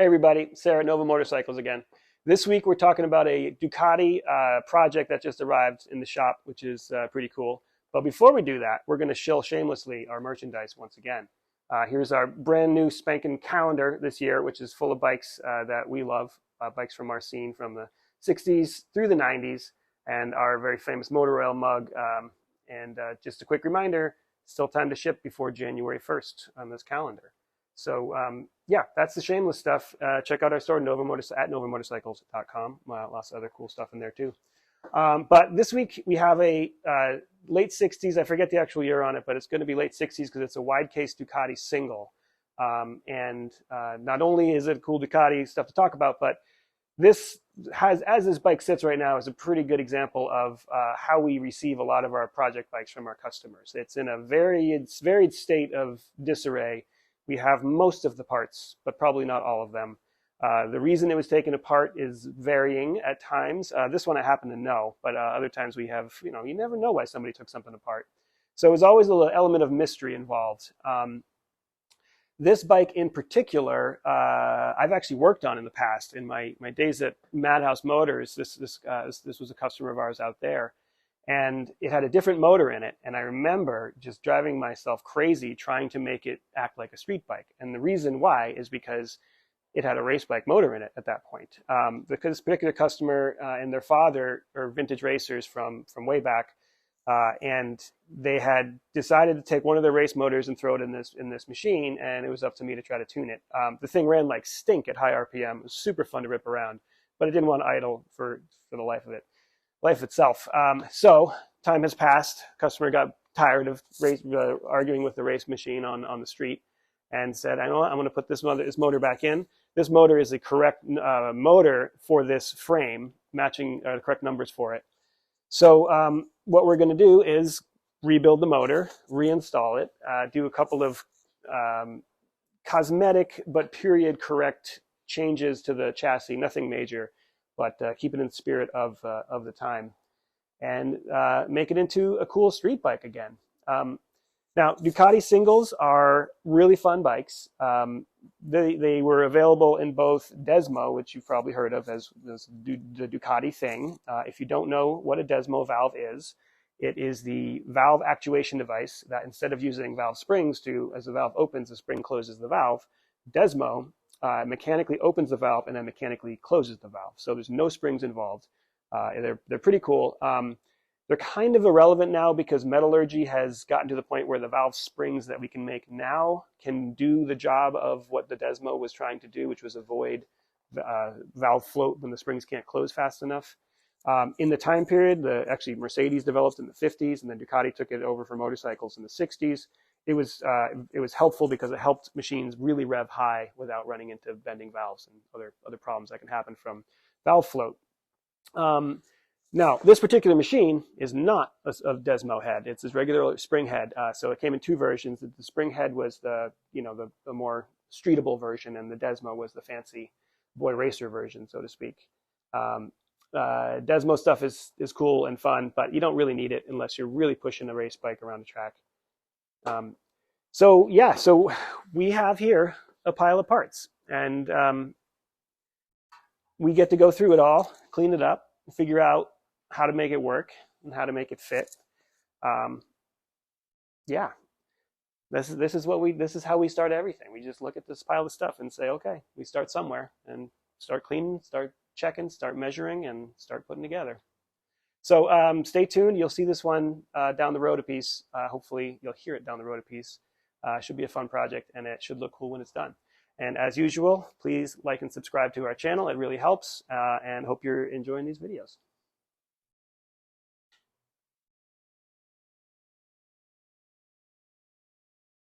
Hey everybody, Sarah at Nova Motorcycles again. This week we're talking about a Ducati project that just arrived in the shop, which is pretty cool. But before we do that, we're going to shill shamelessly our merchandise once again. Here's our brand new spanking calendar this year, which is full of bikes that we love, bikes from our scene from the 60s through the 90s, and our very famous motor oil mug. Just a quick reminder, still time to ship before January 1st on this calendar. So yeah, that's the shameless stuff. Check out our store at domed-piston.com. Lots of other cool stuff in there too. But this week we have a late 60s. I forget the actual year on it, but it's going to be late 60s because it's a Widecase Ducati Single. Not only is it cool Ducati stuff to talk about, but this has, as this bike sits right now, is a pretty good example of how we receive a lot of our project bikes from our customers. It's in a varied state of disarray. We have most of the parts, but probably not all of them. The reason it was taken apart is varying at times. This one I happen to know, but other times we have, you never know why somebody took something apart. So there's always a little element of mystery involved. This bike in particular, I've actually worked on in the past. In my days at Madhouse Motors, this was a customer of ours out there. And it had a different motor in it. And I remember just driving myself crazy trying to make it act like a street bike. And the reason why is because it had a race bike motor in it at that point. Because this particular customer and their father are vintage racers from way back. And they had decided to take one of their race motors and throw it in this machine. And it was up to me to try to tune it. The thing ran like stink at high RPM. It was super fun to rip around, but it didn't want to idle for the life of it. Life itself. So time has passed. Customer got tired of arguing with the race machine on the street and said, I know what, I'm going to put this motor back in. This motor is the correct motor for this frame, matching the correct numbers for it. So what we're going to do is rebuild the motor, reinstall it, do a couple of cosmetic but period correct changes to the chassis, nothing major, but keep it in the spirit of the time, and make it into a cool street bike again. Now, Ducati Singles are really fun bikes. They were available in both Desmo, which you've probably heard of as the Ducati thing. If you don't know what a Desmo valve is, it is the valve actuation device that instead of using valve springs as the valve opens, the spring closes the valve. Desmo mechanically opens the valve and then mechanically closes the valve. So there's no springs involved. They're pretty cool. They're kind of irrelevant now because metallurgy has gotten to the point where the valve springs that we can make now can do the job of what the Desmo was trying to do, which was avoid valve float when the springs can't close fast enough. In the time period, actually Mercedes developed in the 50s, and then Ducati took it over for motorcycles in the 60s. It was helpful because it helped machines really rev high without running into bending valves and other problems that can happen from valve float. Now, this particular machine is not a Desmo head. It's this regular spring head. So it came in two versions. The spring head was the more streetable version, and the Desmo was the fancy boy racer version, so to speak. Desmo stuff is cool and fun, but you don't really need it unless you're really pushing a race bike around the track. So yeah, so we have here a pile of parts, and we get to go through it all, clean it up, figure out how to make it work and how to make it fit. Yeah, this is how we start everything. We just look at this pile of stuff and say, okay, we start somewhere and start cleaning, start checking, start measuring, and start putting together. So stay tuned. You'll see this one down the road a piece. Hopefully you'll hear it down the road a piece. Should be a fun project, and it should look cool when it's done. And as usual, please like and subscribe to our channel. It really helps, and hope you're enjoying these videos.